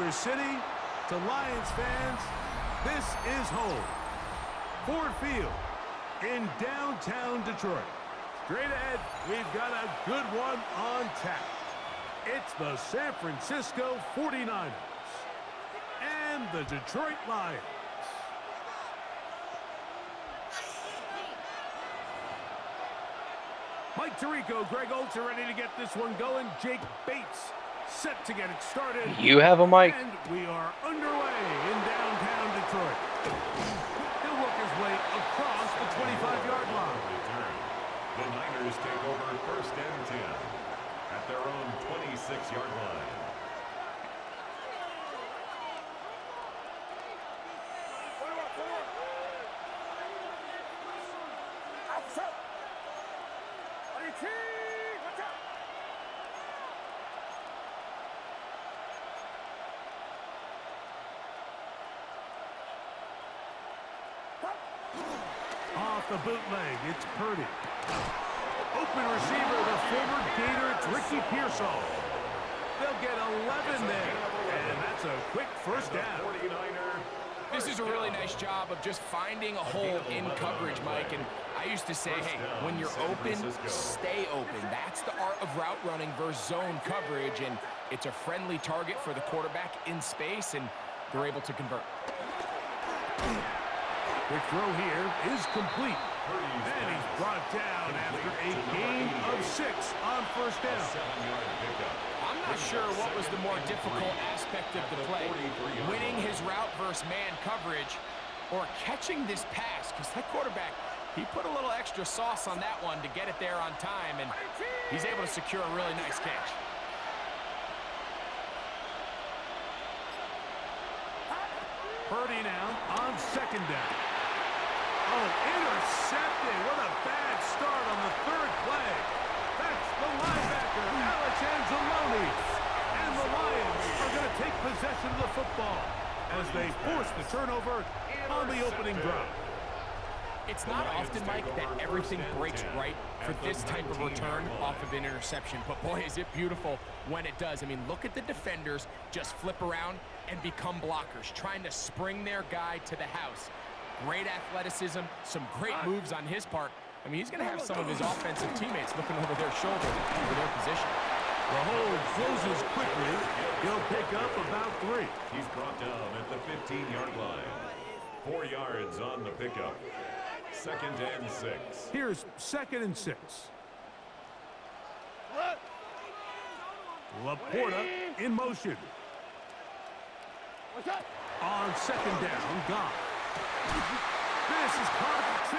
Kansas City, to Lions fans, this is home. Ford Field in downtown Detroit. Straight ahead, we've got a good one on tap. It's the San Francisco 49ers and the Detroit Lions. Mike Tirico, Greg Oltz are ready to get this one going. Jake Bates set to get it started. You have a mic. And we are underway in downtown Detroit. He'll work his way across the 25-yard line. The Niners take over 1st and 10 at their own 26-yard line. Off the bootleg, it's Purdy. Open receiver, the former Gator, it's Ricky Pearsall. They'll get 11 there, and that's a quick first down. This is a really nice job of just finding a hole in coverage, Mike. And I used to say, hey, when you're open, stay open. That's the art of route running versus zone coverage, and it's a friendly target for the quarterback in space, and they're able to convert. Quick throw here is complete. And he's brought down after a gain of 6 on first down. I'm not sure what was the more difficult aspect of the play, winning his route versus man coverage or catching this pass, because that quarterback, he put a little extra sauce on that one to get it there on time, and he's able to secure a really nice catch. Purdy now on second down. Oh, intercepted. What a bad start on the 3rd play. That's the linebacker, Alex Anzalone. And the Lions are going to take possession of the football as they force the turnover on the opening drive. It's not often, Mike, that everything breaks right for this type of return off of an interception. But, boy, is it beautiful when it does. I mean, look at the defenders just flip around and become blockers, trying to spring their guy to the house. Great athleticism, some great moves on his part. I mean, he's going to have some of his offensive teammates looking over their shoulder for their position. The hold closes quickly. He'll pick up about 3. He's brought down at the 15-yard line. 4 yards on the pickup. 2nd and 6. Here's 2nd and 6. Laporta in motion. On 2nd down, Goff. This is caught at 2.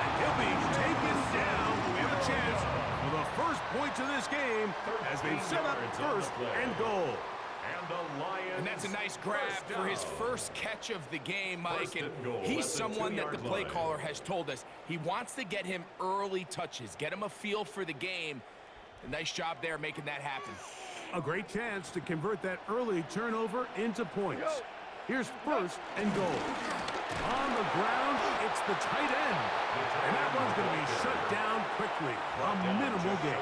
And he'll be taken down. We have a chance for the first points of this game as they set up 1st and goal. And that's a nice grab for his first catch of the game, Mike. And he's someone that the play caller has told us he wants to get him early touches, get him a feel for the game. A nice job there making that happen. A great chance to convert that early turnover into points. Here's 1st and goal. On the ground, it's the tight end. And that one's going to be shut down quickly. A minimal gain.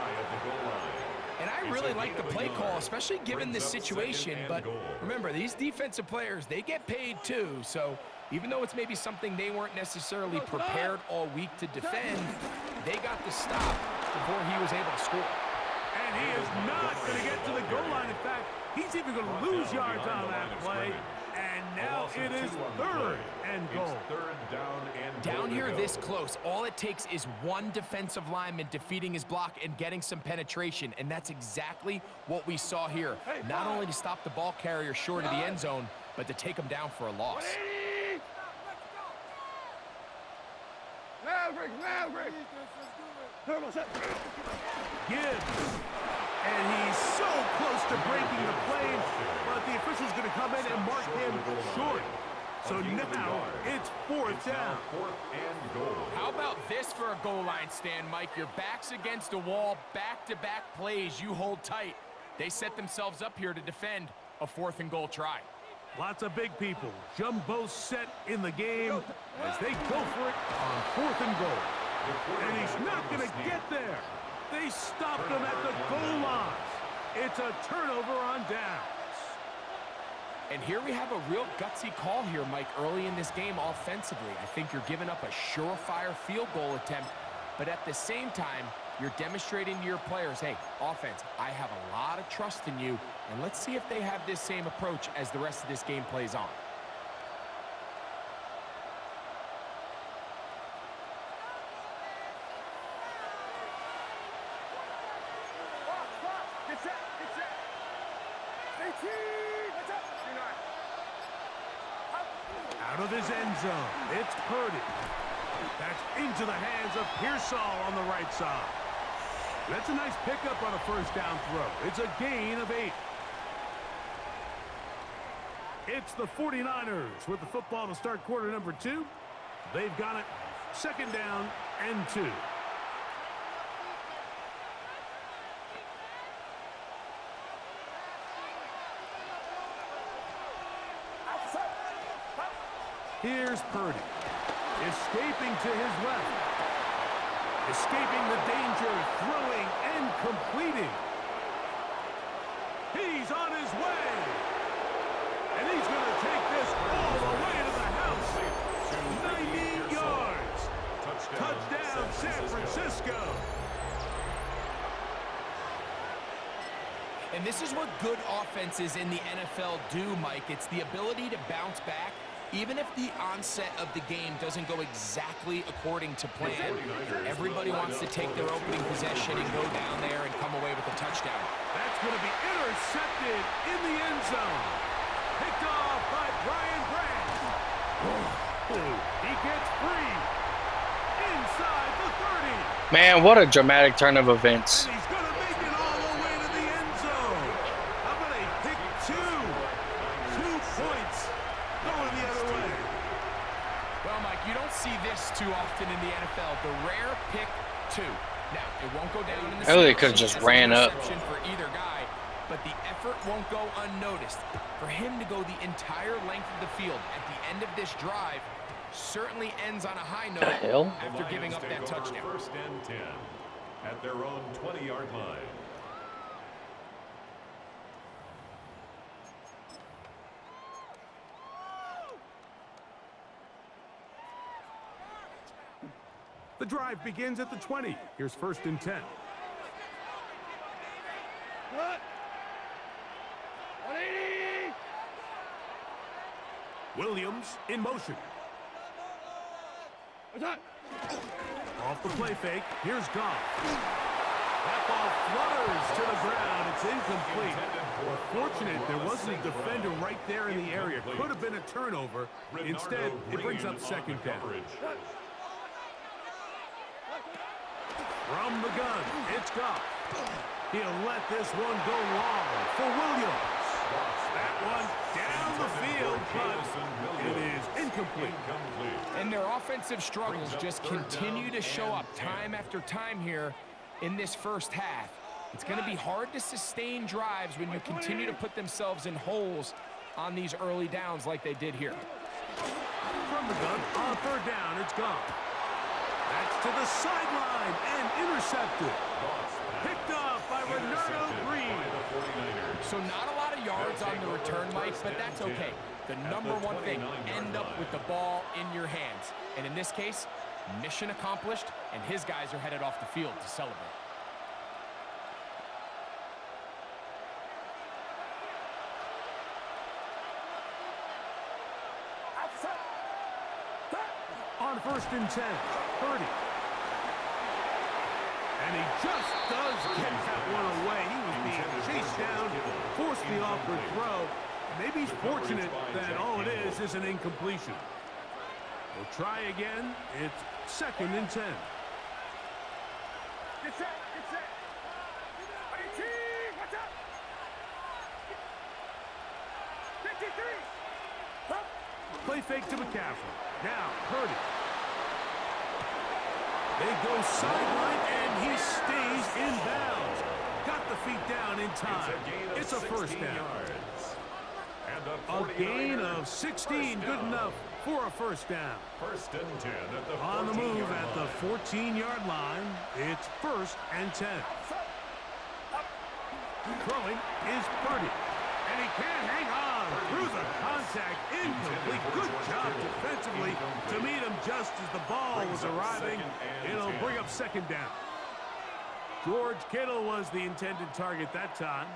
And I really like the play call, especially given this situation. But remember, these defensive players, they get paid too. So even though it's maybe something they weren't necessarily prepared all week to defend, they got the stop before he was able to score. And he is not going to get to the goal line. In fact, he's even going to lose yards on that play. And now it is 3rd and goal. Down here this close, all it takes is one defensive lineman defeating his block and getting some penetration, and that's exactly what we saw here. Not only to stop the ball carrier short of the end zone, but to take him down for a loss. Maverick. Gibbs. And he's so close to breaking the play, but the official's going to come in and mark him short. So now it's 4th down. How about this for a goal line stand, Mike? Your back's against a wall, back-to-back plays, you hold tight. They set themselves up here to defend a 4th and goal try. Lots of big people. Jumbo set in the game as they go for it on 4th and goal. And he's not going to get there. They stopped him at the goal line. It's a turnover on downs. And here we have a real gutsy call here, Mike, early in this game offensively. I think you're giving up a surefire field goal attempt, but at the same time, you're demonstrating to your players, hey, offense, I have a lot of trust in you, and let's see if they have this same approach as the rest of this game plays on. Out of his end zone, it's Purdy. That's into the hands of Pearsall on the right side. That's a nice pickup on a first down throw. It's a gain of 8. It's the 49ers with the football to start quarter number 2. They've got it. Second down and 2. Here's Purdy, escaping to his left, escaping the danger, throwing and completing. He's on his way, and he's going to take this all the way to the house. 90 yards. Touchdown, San Francisco. And this is what good offenses in the NFL do, Mike. It's the ability to bounce back. Even if the onset of the game doesn't go exactly according to plan, everybody wants to take their opening possession and go down there and come away with a touchdown. That's going to be intercepted in the end zone. Picked off by Brian Branch. He gets free inside the 30. Man, what a dramatic turn of events. And he's going to make it all the way to the end zone. How about a pick 2? 2 points. Going the other way. Well, Mike, you don't see this too often in the NFL. The rare pick 2. Now, it won't go down in the Oh, they could have just ran up. For either guy, but the effort won't go unnoticed. For him to go the entire length of the field at the end of this drive certainly ends on a high note after giving up that touchdown. First and 10 at their own 20-yard line. The drive begins at the 20. Here's first and 10. What? 180. Williams in motion. Off the play fake. Here's Goff. That ball flutters to the ground. It's incomplete. Well, fortunate there wasn't a defender right there in the area. Could have been a turnover. Instead, it brings up second down. From the gun, it's Goff. He'll let this one go long for Williams. That one down the field, but it is incomplete. And their offensive struggles just continue to show up time after time here in this first half. It's going to be hard to sustain drives when you continue to put themselves in holes on these early downs like they did here. From the gun, on third down, it's Goff. That's to the sideline and intercepted. Picked off by Renardo Green. So not a lot of yards on the return, Mike, but that's okay. The number one thing, end up with the ball in your hands. And in this case, mission accomplished, and his guys are headed off the field to celebrate. On first and 10, Purdy. And he just does get that one away. He was being chased down, forced the awkward throw. Maybe he's fortunate that all it is an incompletion. We'll try again. It's second and 10. Get set, get set. What's up? 53. Play fake to McCaffrey. Now, Purdy. They go sideline, and he stays in bounds. Got the feet down in time. It's a first down. A gain of 16, good enough for a first down. First and 10 at the on the move at the 14-yard line. It's first and 10. Throwing is Purdy, and he can't hang on through the contact, incomplete. Good job defensively to meet him just as the ball was arriving. It'll bring up second down. George Kittle was the intended target that time.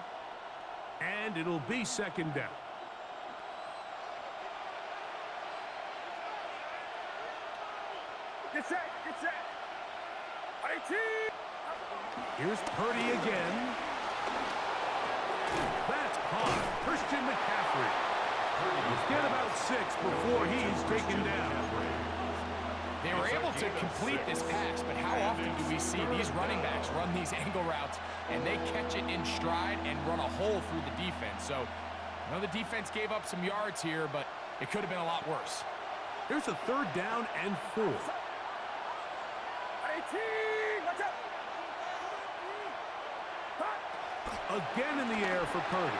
And it'll be second down. Get set, get set. 18. Here's Purdy again. That's caught. Christian McCaffrey. He's get about 6 before he's taken down. They were able to complete this pass, but how often do we see these running backs run these angle routes and they catch it in stride and run a hole through the defense? So I know the defense gave up some yards here, but it could have been a lot worse. Here's a third down and 4. 18. Watch out. Again in the air for Purdy.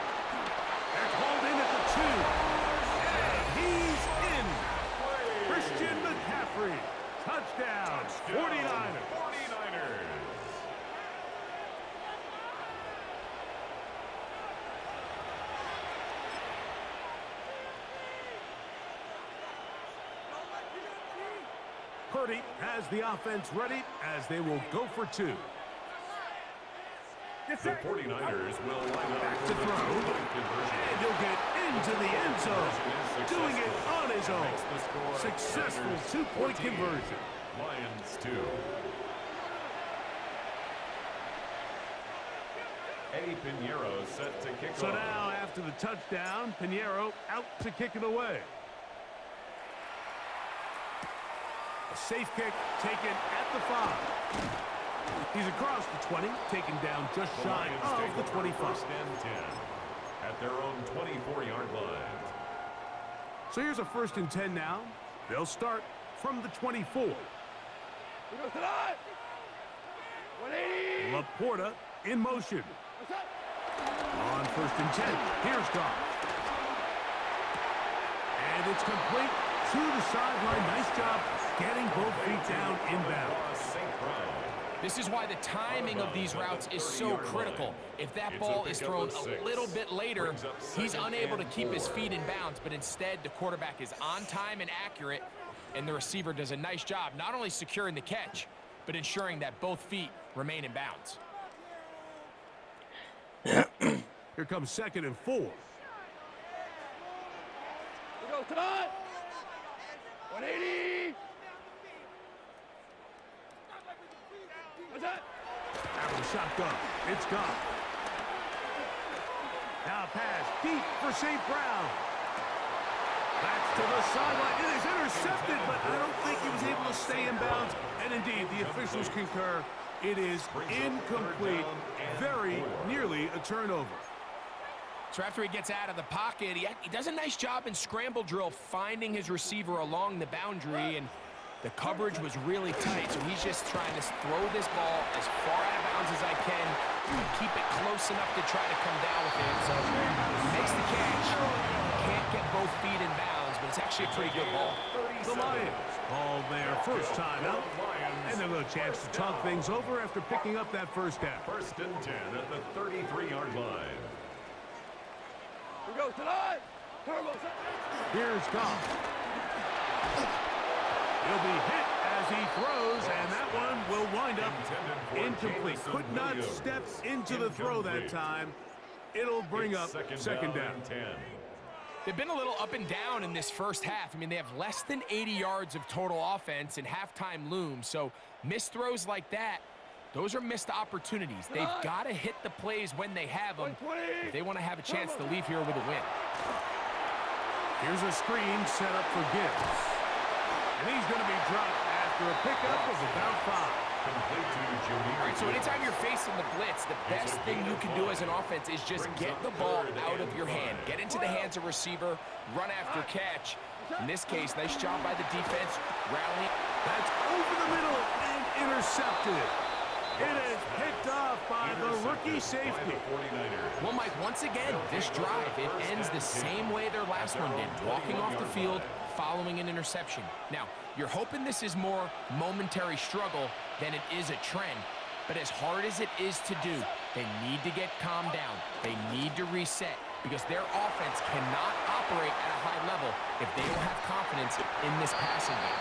They're called in at the 2. And he's in. Christian McCaffrey. Touchdown. 49ers. 49ers. Purdy has the offense ready as they will go for 2. The 49ers will line up Back for to the throw. two-point conversion. And he'll get into the end zone. Doing it on his own. Makes the score Successful Niners 2-point 14, conversion. Lions 2. Eddie Pinheiro set to kick So off. now after the touchdown, Pinheiro out to kick it away. A safe kick taken at the 5. He's across the 20, taken down just The shy Lions of take the over 25. first and 10 at their own 24-yard line. So here's a 1st and 10 now. They'll start from the 24. We go tonight. 180. Laporta in motion. What's up? On 1st and 10, here's Goff. And it's complete to the sideline. Nice job getting both feet down inbound. St. Brown. This is why the timing of these routes is so critical. If that ball is thrown a little bit later, he's unable to keep his feet in bounds, but instead the quarterback is on time and accurate, and the receiver does a nice job not only securing the catch, but ensuring that both feet remain in bounds. Here comes 2nd and 4. We go tonight. 180. What's that? After the shotgun, it's gone. Now pass deep for St. Brown. That's to the sideline. It is intercepted, but I don't think he was able to stay in bounds. And indeed, the officials concur. It is incomplete. Very nearly a turnover. So after he gets out of the pocket, he does a nice job in scramble drill finding his receiver along the boundary, and the coverage was really tight, so he's just trying to throw this ball as far out of bounds as I can and keep it close enough to try to come down with it. So he makes the catch, can't get both feet in bounds, but it's actually a pretty good ball. The Lions called their first time out, and they'll have a chance to talk things over after picking up that first down. 1st and 10 at the 33-yard line. We go tonight. Turbo. Here's Goff. He'll be hit as he throws, and that one will wind up incomplete. Could not step into the throw that time. It'll bring up second down. 10. They've been a little up and down in this first half. I mean, they have less than 80 yards of total offense and halftime looms. So missed throws like that, those are missed opportunities. They've got to hit the plays when they have them if they want to have a chance to leave here with a win. Here's a screen set up for Gibbs. And he's going to be dropped after a pickup of about 5. Complete to Jameer. All right, so anytime you're facing the blitz, the best thing you can do as an offense is just get the ball out of your hand. Get into the hands of receiver, run after catch. In this case, nice job by the defense, rallying. That's over the middle and intercepted. It is picked off by the rookie safety. Well, Mike, once again, this drive, it ends the same way their last one did, walking off the field, following an interception. Now, you're hoping this is more momentary struggle than it is a trend, but as hard as it is to do, they need to get calmed down. They need to reset because their offense cannot operate at a high level if they don't have confidence in this passing game.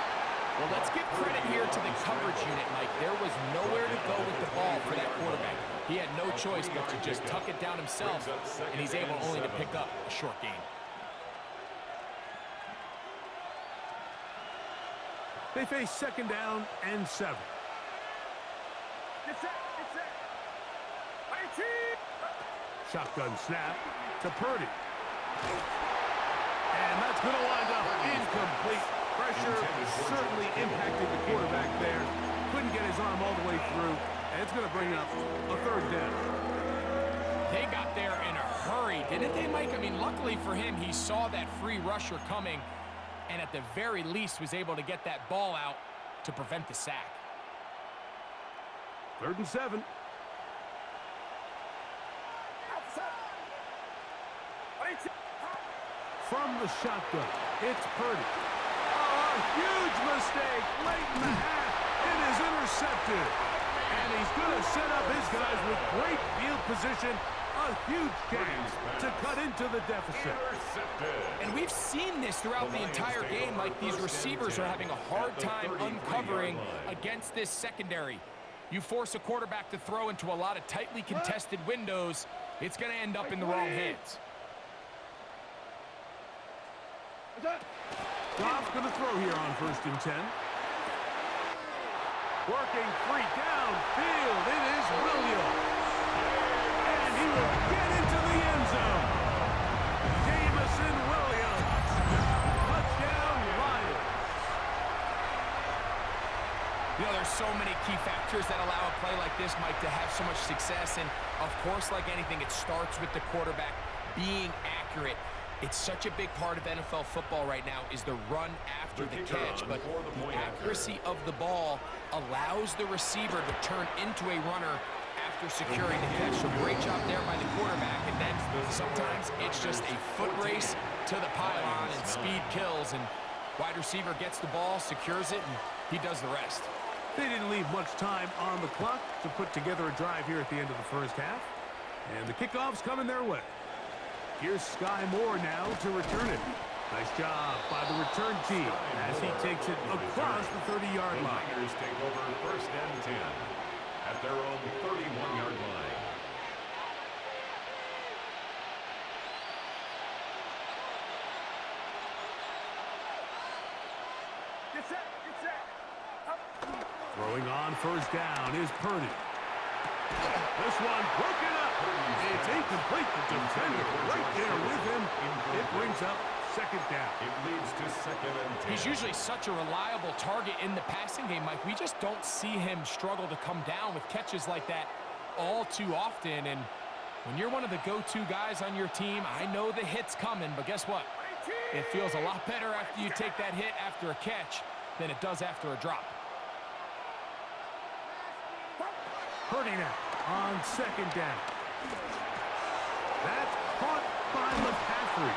Well, let's give credit here to the coverage unit, Mike. There was nowhere to go with the ball for that quarterback. He had no choice but to just tuck it down himself, and he's able only to pick up a short gain. They face 2nd down and 7. Shotgun snap to Purdy. And that's going to wind up incomplete. Pressure certainly impacted the quarterback there. Couldn't get his arm all the way through. And it's going to bring up a 3rd down. They got there in a hurry, didn't they, Mike? I mean, luckily for him, he saw that free rusher coming and at the very least was able to get that ball out to prevent the sack. 3rd and 7. From the shotgun, it's Purdy. Oh, a huge mistake late in the half. It is intercepted. And he's going to set up his guys with great field position. A huge chance to cut into the deficit. And we've seen this throughout the entire game. Like, these receivers are having a hard time uncovering against this secondary. You force a quarterback to throw into a lot of tightly contested windows, it's going to end up in the wrong hands. Goff's going to throw here on 1st and 10. Working free downfield. It is Williams. And he will get into the end zone. Jamison Williams. Touchdown, Lions. You know, there's so many key factors that allow a play like this, Mike, to have so much success. And, of course, like anything, it starts with the quarterback being accurate. It's such a big part of NFL football right now is the run after the catch, but the accuracy of the ball allows the receiver to turn into a runner after securing the catch. So great job there by the quarterback, and then sometimes it's just a foot race to the pylon and speed kills, and wide receiver gets the ball, secures it, and he does the rest. They didn't leave much time on the clock to put together a drive here at the end of the 1st half, and the kickoff's coming their way. Here's Sky Moore now to return it. Nice job by the return team as he takes it across the 30-yard line. The Niners take over 1st and 10 at their own 31-yard line. Throwing on 1st down is Purdy. This one broken up. It's incomplete. The defender right there with him. It brings up 2nd down. It leads to 2nd and 10. He's usually such a reliable target in the passing game, Mike. We just don't see him struggle to come down with catches like that all too often. And when you're one of the go-to guys on your team, I know the hit's coming, but guess what? It feels a lot better after you take that hit after a catch than it does after a drop. Purdy now on 2nd down. That's caught by McCaffrey.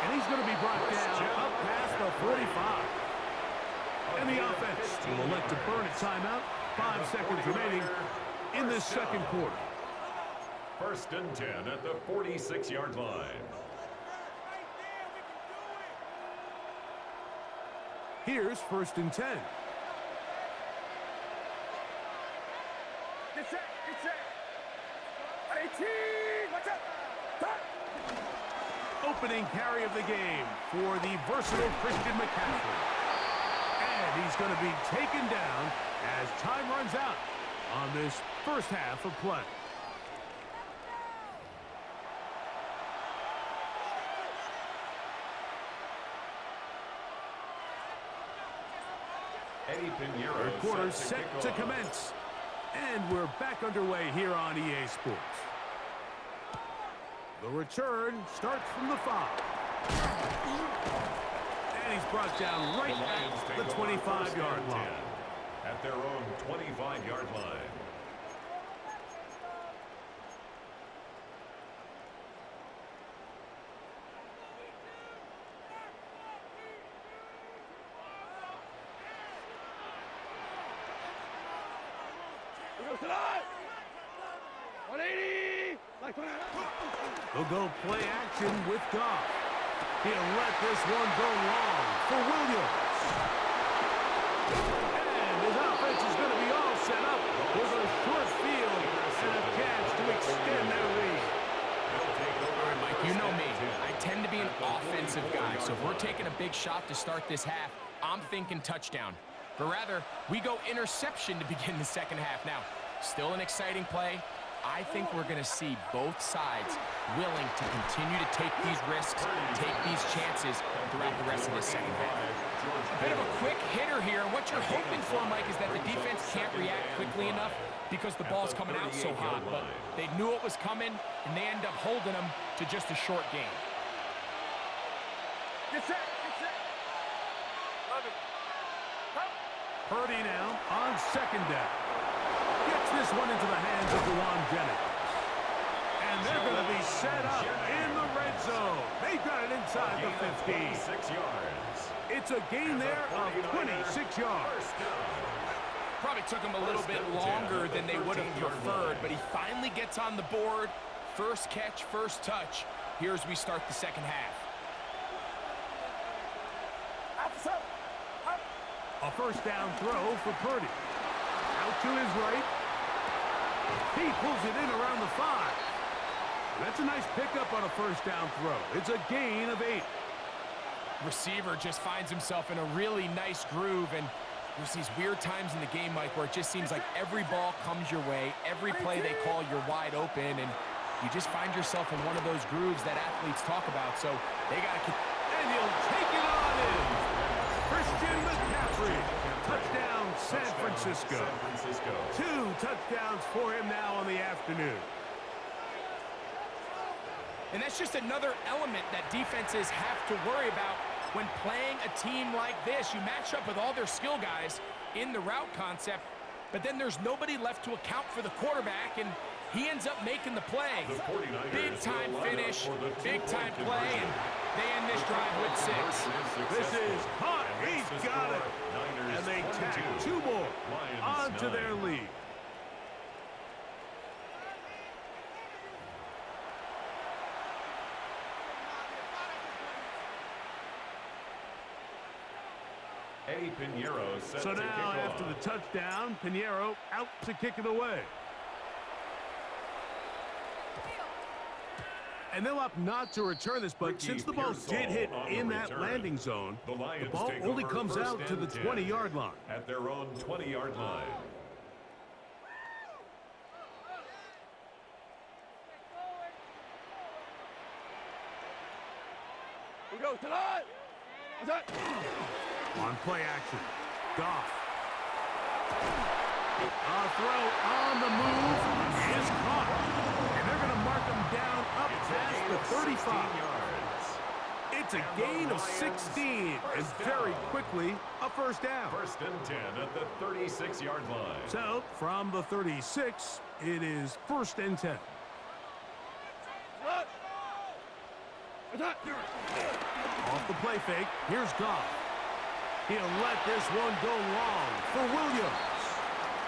And he's going to be brought down up past the 45. And the offense will elect to burn a timeout. 5 seconds remaining in this 2nd quarter. 1st and 10 at the 46-yard line. Here's 1st and 10. Opening carry of the game for the versatile Christian McCaffrey. And he's going to be taken down as time runs out on this 1st half of play. Third quarter set to commence. And we're back underway here on EA Sports. The return starts from the 5. And he's brought down right at the 25-yard line. At their own 25-yard line. Tonight! 180! They'll go play action with Goff. He'll let this one go long for Williams. And his offense is going to be all set up with a short field and a catch to extend their lead. All right, Mike, you know me. I tend to be an offensive guy, so if we're taking a big shot to start this half, I'm thinking touchdown. But rather, we go interception to begin the second half. Now, still an exciting play. I think we're going to see both sides willing to continue to take these risks, take these chances throughout the rest of this second half. A bit of a quick hitter here. What you're hoping for, Mike, is that the defense can't react quickly enough because the ball's coming out so hot. But they knew it was coming, and they end up holding them to just a short game. Get set. Get set. Love it. Purdy now on second down. Gets this one into the hands of Juwan Jennings. And they're going to be set up in the red zone. They've got it inside the 15. 6 yards. It's a gain there of 26 yards. Probably took him a little bit longer than they would have preferred, but he finally gets on the board. First catch, first touch. Here as we start the second half. A first down throw for Purdy. Out to his right. He pulls it in around the 5. That's a nice pickup on a first down throw. It's a gain of 8. Receiver just finds himself in a really nice groove, and there's these weird times in the game, Mike, where it just seems like every ball comes your way, every play they call, you're wide open, and you just find yourself in one of those grooves that athletes talk about. So they got to... And he'll take it on in. Christian McCaffrey. Touchdown, San Francisco. 2 touchdowns for him now on the afternoon. And that's just another element that defenses have to worry about when playing a team like this. You match up with all their skill guys in the route concept, but then there's nobody left to account for the quarterback, and he ends up making the play. Big-time finish, big-time play, and they end this drive with 6. This is caught. He's got it. And they tack 2 more onto their lead. Eddie Pinheiro set So to now, kick after off. the touchdown, Pinheiro out to kick it away. And they'll opt not to return this, but Ricky since the ball Pearsall did hit on the in that return. landing zone, The the Lions ball take only over comes first out to and the 10 20-yard line. at their own 20-yard line. We go tonight. What's that? On play action, Goff. A throw on the move is caught. And they're going to mark him down up past the 35. It's a gain of 16, and very quickly, a first down. First and 10 at the 36-yard line. So, from the 36, it is first and 10. What? What's that? Off the play fake, here's Goff. He'll let this one go long for Williams.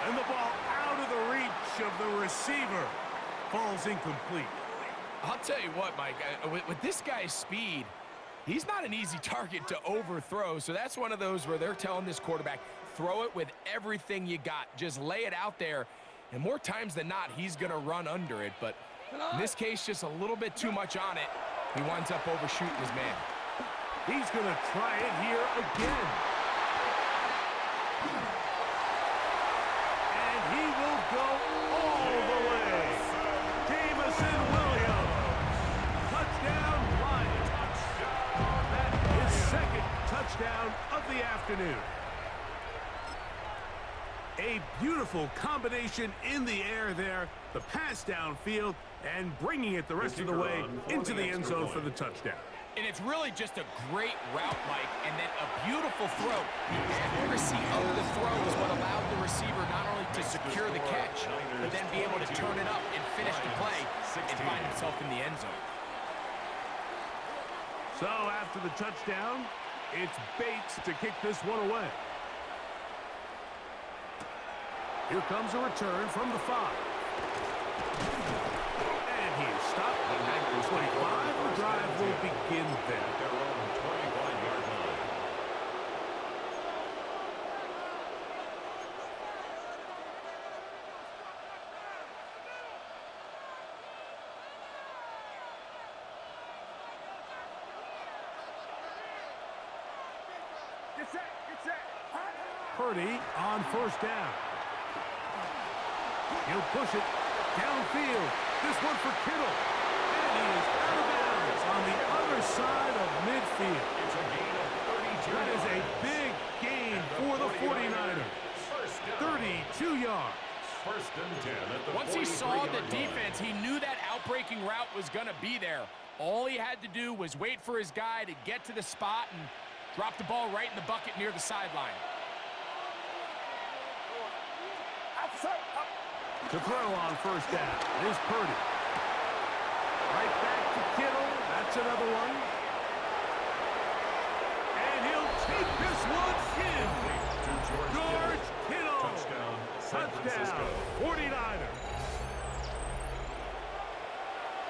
And the ball out of the reach of the receiver. Falls incomplete. I'll tell you what, Mike, with this guy's speed, he's not an easy target to overthrow. So that's one of those where they're telling this quarterback, throw it with everything you got. Just lay it out there. And more times than not, he's going to run under it. But in this case, just a little bit too much on it. He winds up overshooting his man. He's going to try it here again. And he will go all the way. Jameson Williams. Touchdown, Lions. That is second touchdown of the afternoon. A beautiful combination in the air there. The pass downfield and bringing it the rest of the way into the end zone for the touchdown. And it's really just a great route, Mike, and then a beautiful throw. The accuracy of the throw is what allowed the receiver not only to secure the catch, but then be able to turn it up and finish the play and find himself in the end zone. So after the touchdown, it's Bates to kick this one away. Here comes a return from the 5. And he is stopped at the 25. The drive will begin there. Get set. Get set. Purdy on first down. He'll push it downfield. This one for Kittle. And he is out of bounds on the other side of midfield. It's a gain of 32 That is a yards. big gain for the 49ers. First down. 32 yards. First and 10 at the Once he saw the 43-yard line. defense, he knew that outbreaking route was going to be there. All he had to do was wait for his guy to get to the spot and drop the ball right in the bucket near the sideline. To throw on first down is Purdy. Right back to Kittle. That's another one. And he'll take this one in. To George Kittle. Touchdown, San Francisco. Touchdown, 49ers.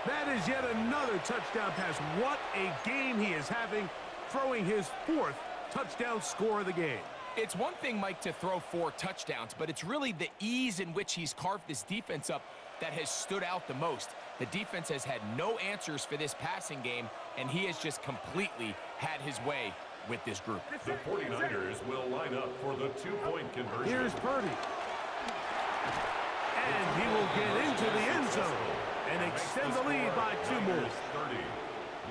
That is yet another touchdown pass. What a game he is having, throwing his 4th touchdown score of the game. It's one thing, Mike, to throw 4 touchdowns, but it's really the ease in which he's carved this defense up that has stood out the most. The defense has had no answers for this passing game, and he has just completely had his way with this group. The 49ers will line up for the 2-point conversion. Here's Purdy. And he will get into the end zone and extend the lead by 2 more. 30.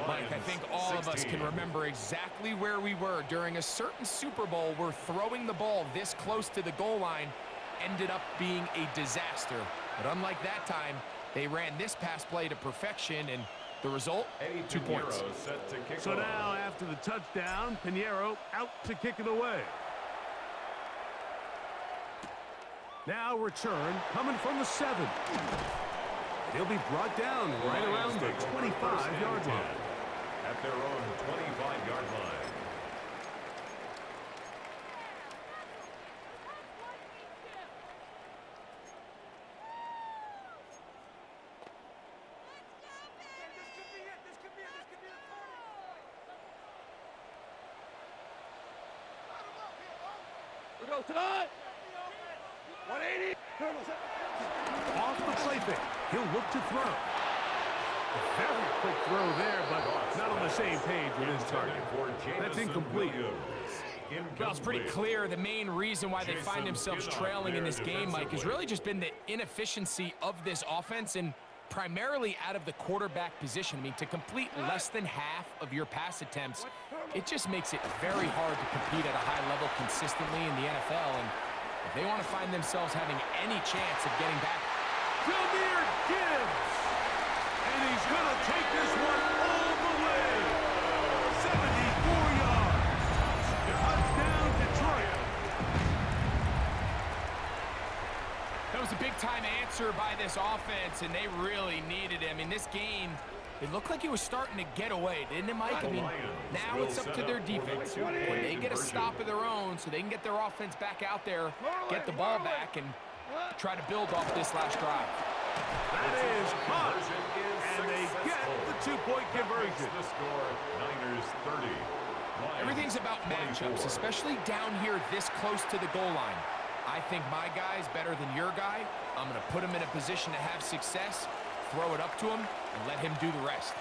Mike, I think all of us can remember exactly where we were during a certain Super Bowl where throwing the ball this close to the goal line ended up being a disaster. But unlike that time, they ran this pass play to perfection, and the result, 2 points. Set to kick So off. now, after the touchdown, Pinheiro out to kick it away. Now return coming from the 7. He'll be brought down right around the 25-yard line. At their own 25-yard line. We go tonight. 180. Off the play fake. He'll look to throw. A very quick throw there, but not on the same page with his target. That's incomplete. Well, it's pretty clear the main reason why they find themselves trailing in this game, Mike, has really just been the inefficiency of this offense and primarily out of the quarterback position. I mean, to complete less than half of your pass attempts, it just makes it very hard to compete at a high level consistently in the NFL. And if they want to find themselves having any chance of getting back. Jahmyr Gibbs. And he's going to take this one all the way. 74 yards. Touchdown, Detroit. That was a big-time answer by this offense, and they really needed it. I mean, this game, it looked like it was starting to get away, didn't it, Mike? I mean, now it's up to their defense. When they get a stop of their own so they can get their offense back out there, get the ball back, and try to build off this last drive. That is caught. And they get the 2-point conversion. The score, Niners 30. Everything's about matchups, especially down here this close to the goal line. I think my guy's better than your guy. I'm going to put him in a position to have success, throw it up to him, and let him do the rest.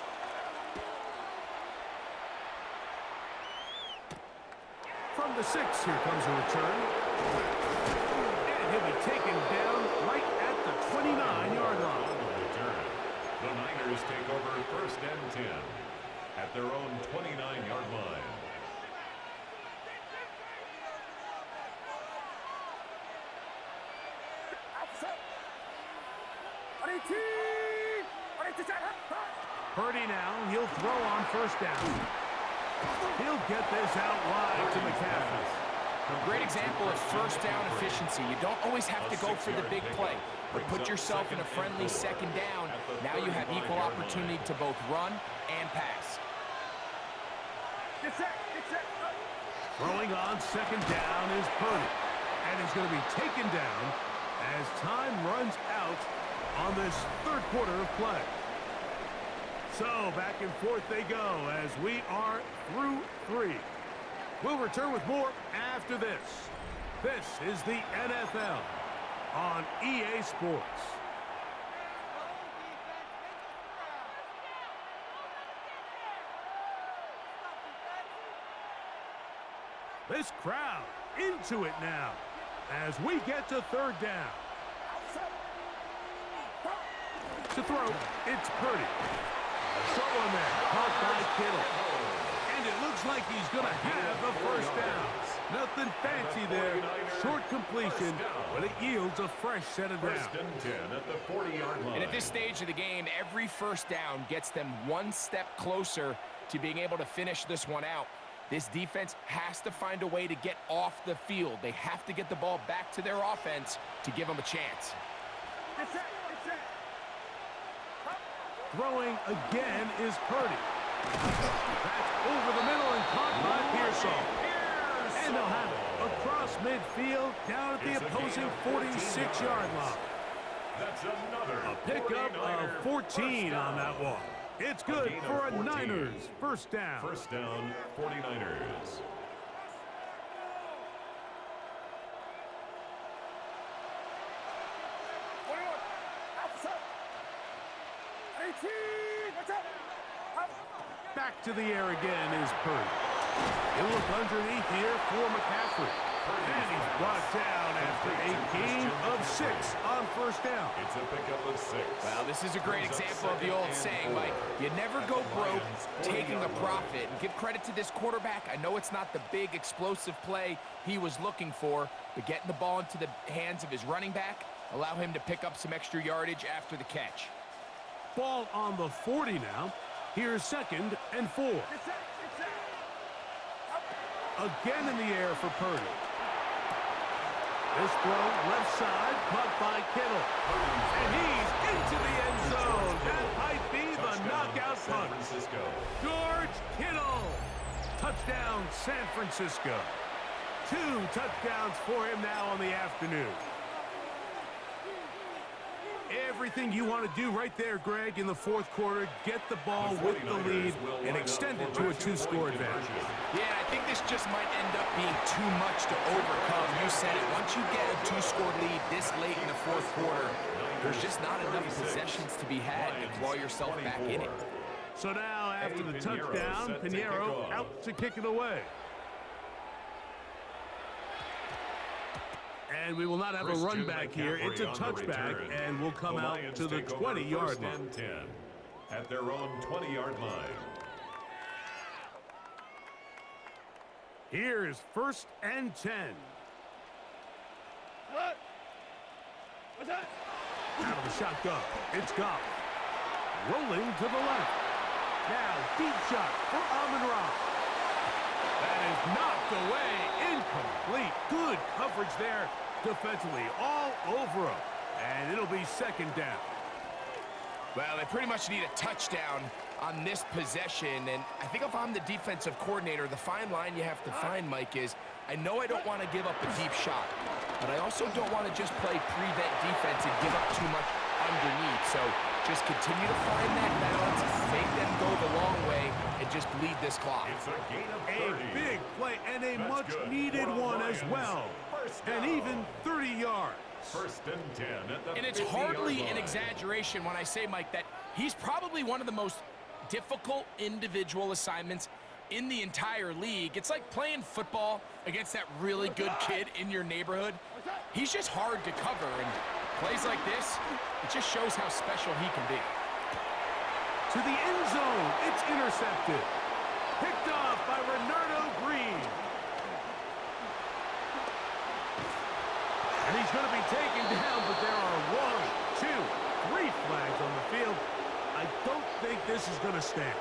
From the 6, here comes a return. And he'll be taken down right at the 29-yard line. The Niners take over first and 10 at their own 29-yard line. Purdy now, he'll throw on first down. He'll get this out wide to McCaffrey. A great example of first down efficiency. You don't always have to go for the big play, but put yourself in a friendly second down. Now you have equal opportunity to both run and pass. Get set. Get set. Throwing on second down is Purdy. And he's going to be taken down as time runs out on this third quarter of play. So back and forth they go as we are through 3. We'll return with more after this. This is the NFL on EA Sports. This crowd into it now as we get to third down. To throw, it's Purdy. Throw on there, caught by Kittle. And it looks like he's going to have the first down. Nothing fancy there. Short completion, but it yields a fresh set of downs. First and 10 at the 40-yard line. And at this stage of the game, every first down gets them one step closer to being able to finish this one out. This defense has to find a way to get off the field. They have to get the ball back to their offense to give them a chance. Throwing again is Purdy. That's over the middle and caught by Pearsall. And they'll have it across midfield down at the opposing 46-yard line. That's another A pickup of 14 on that one. It's good for a Niners first down. First down, 49ers. Back to the air again is Purdy. He'll look underneath here for McCaffrey. And he's brought down after a gain of 6 on first down. It's a pickup of 6. Well, this is a great example of the old saying, Mike, you never go broke taking a profit. And give credit to this quarterback. I know it's not the big explosive play he was looking for, but getting the ball into the hands of his running back, allow him to pick up some extra yardage after the catch. Ball on the 40 now. Here's 2nd and 4. Again in the air for Purdy. This throw left side, caught by Kittle. And he's into the end zone. That might be the knockout punch. George Kittle. Touchdown, San Francisco. 2 touchdowns for him now on the afternoon. Everything you want to do right there, Greg, in the fourth quarter. Get the ball with the lead and extend it to a 2-score advantage. Yeah, I think this just might end up being too much to overcome. You said it. Once you get a 2-score lead this late in the fourth quarter, there's just not enough possessions to be had to claw yourself back in it. So now, after the touchdown, Pinheiro out to kick it away. And we will not have a run back here. It's a touchback, and we'll come out to the 20-yard line. 10 at their own 20-yard line. Here's 1st and 10. What's that? Out of the shotgun, it's Goff. Rolling to the left. Now, deep shot for Amon-Ra. That is knocked away, incomplete. Good coverage there defensively, all over him. And it'll be 2nd down. Well, they pretty much need a touchdown on this possession. And I think if I'm the defensive coordinator, the fine line you have to find, Mike, is I know I don't want to give up a deep shot, but I also don't want to just play prevent defense and give up too much underneath. So just continue to find that balance, make them go the long way, and just bleed this clock. It's a gain of 30. A big play and a much-needed one as well. And even 30 yards. 1st and 10 at the And it's 50-yard hardly line. an exaggeration when I say, Mike, that he's probably one of the most difficult individual assignments in the entire league. It's like playing football against that really good kid in your neighborhood. He's just hard to cover, and plays like this, it just shows how special he can be. To the end zone, it's intercepted. Picked off by Renardo Green. And he's going to be taken down, but there are 1, 2, 3 flags on the field. I don't think this is going to stand.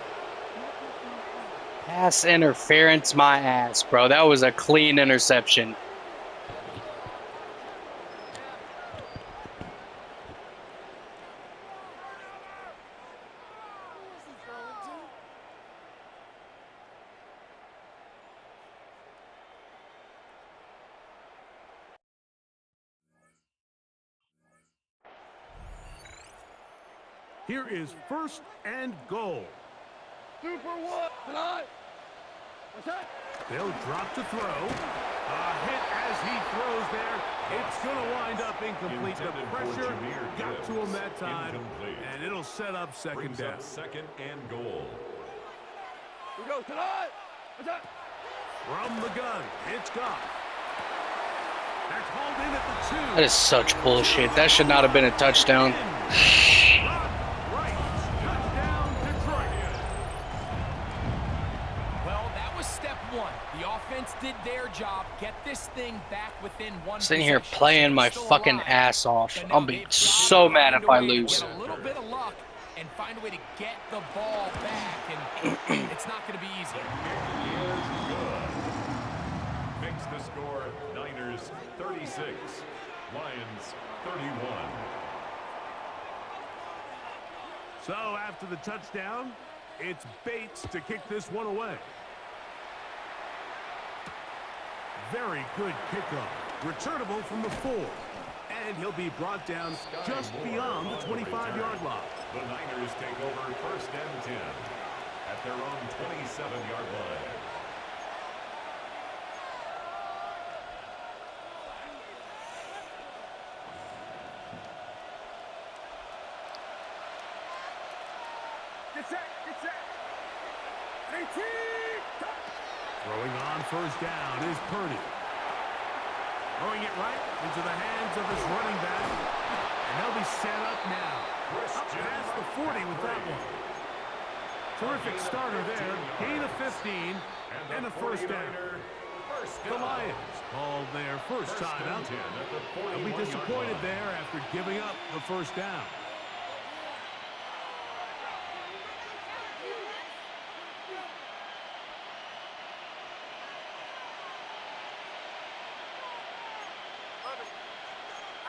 Pass interference, my ass, bro. That was a clean interception. Here is 1st and goal. Super what? Tonight? What's that? They'll drop to throw. A hit as he throws there. It's going to wind up incomplete. The Intended for pressure Jameer got Gibbs. to him that time. Incomplete. And it'll set up 2nd Brings down. up 2nd and goal. Here we go. Tonight? What's that? From the gun, it's Goff. They're called in at the 2. That is such bullshit. That should not have been a touchdown. Right. Touchdown, Detroit. Well, that was step one. The offense did their job. Get this thing back within one Sitting here possession. playing my Still fucking alive. ass off. But I'll now be they've got so to mad find if a I way to lose. Get a little bit of luck and find a way to get the ball back, and it's not going to be easy. Is good. Makes the score Niners 36, Lions 31. So after the touchdown, it's Bates to kick this one away. Very good kickoff. Returnable from the 4. And he'll be brought down just beyond the 25-yard line. The Niners take over 1st and 10 at their own 27-yard line. Get set. Get set. 18. Throwing on 1st down is Purdy. Throwing it right into the hands of his running back. And they'll be set up now. Up past the 40 with that one. Terrific starter there. Gain of 15 and a 1st down. The Lions called their first timeout. They'll be disappointed there after giving up the 1st down.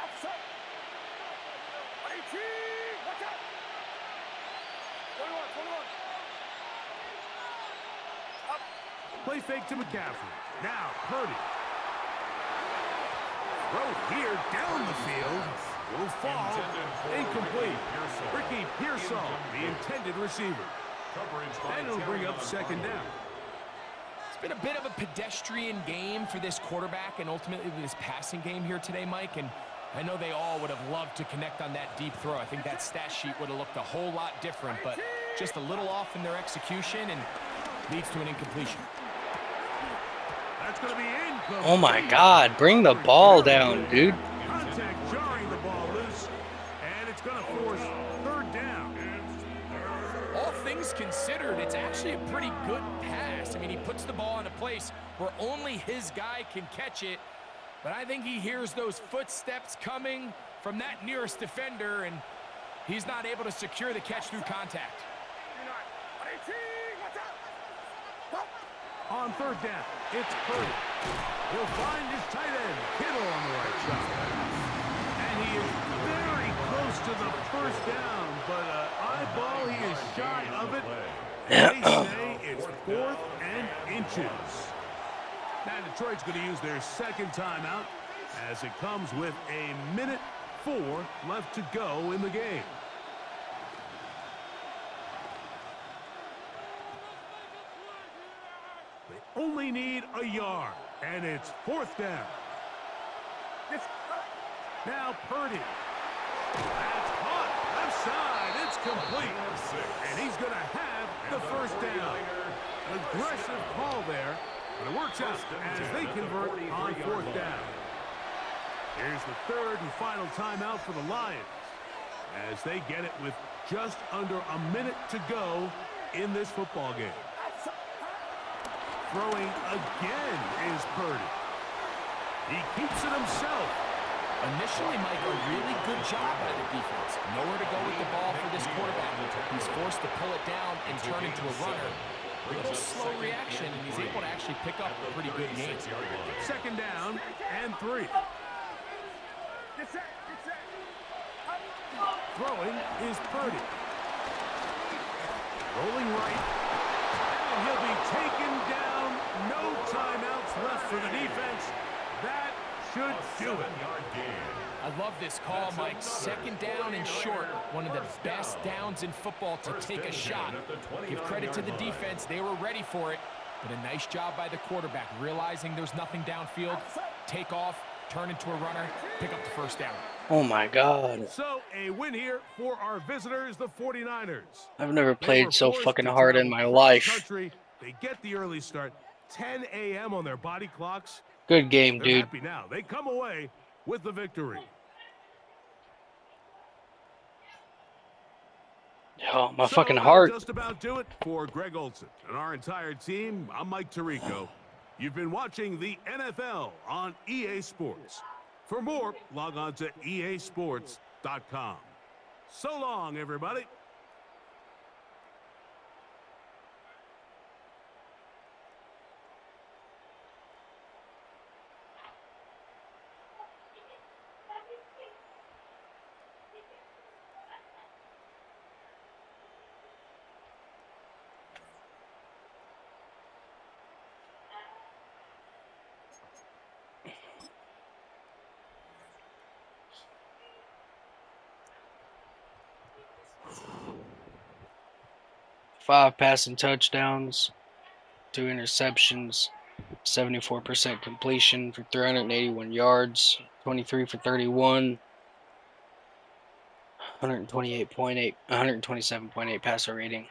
Outside. 18. Watch out. 21. 21. Play fake to McCaffrey. Now Purdy. Throw here down the field. Will fall. Incomplete. Ricky Pearsall, the intended receiver. And it'll bring up 2nd down. It's been a bit of a pedestrian game for this quarterback and ultimately this passing game here today, Mike. And I know they all would have loved to connect on that deep throw. I think that stat sheet would have looked a whole lot different, but just a little off in their execution and leads to an incompletion. That's going to be incomplete. Oh my God, bring the ball down, dude. Contact jarring the ball loose, and it's going to force 3rd down. All things considered, it's actually a pretty good pass. I mean, he puts the ball in a place where only his guy can catch it, but I think he hears those footsteps coming from that nearest defender, and he's not able to secure the catch through contact. 18. Watch out. On 3rd down, it's Purdy. He'll find his tight end, Kittle, on the right side. And he is very close to the 1st down, but eyeball, he is shy of it. They say it's 4th and inches. Now Detroit's going to use their 2nd timeout as it comes with 1:04 left to go in the game. They only need a yard, and it's 4th down. Now Purdy. That's caught. Left side. It's complete. And he's going to have the 1st down. Aggressive call there, but it works out as they convert on 4th down. Here's the 3rd and final timeout for the Lions as they get it with just under a minute to go in this football game. Throwing again is Purdy. He keeps it himself. Initially, Mike, a really good job by the defense. Nowhere to go with the ball for this quarterback. He's forced to pull it down and turn into a runner. A little slow reaction, and he's able to actually pick up a pretty good game. 2nd down and 3. Get set. Get set. Throwing is Purdy. Rolling right. And he'll be taken down. No timeouts left for the defense. That should do it. 7-yard gain. I love this call, Mike. 2nd down and short. One of the best downs in football to take a shot. Give credit to the defense. They were ready for it. But a nice job by the quarterback, realizing there's nothing downfield. Take off, turn into a runner, pick up the 1st down. Oh my God. So a win here for our visitors, the 49ers. I've never They were played so forced fucking to hard in travel my cross life. country. They get the early start. 10 a.m. on their body clocks. Good game, They're dude. happy now. They come away with the victory. Oh, my So fucking that'll heart. just about do it for Greg Olson and our entire team. I'm Mike Tirico. You've been watching the NFL on EA Sports. For more, log on to easports.com. So long, everybody. Five passing touchdowns, 2 interceptions, 74% completion for 381 yards, 23 for 31, 127.8 passer rating.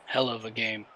Hell of a game.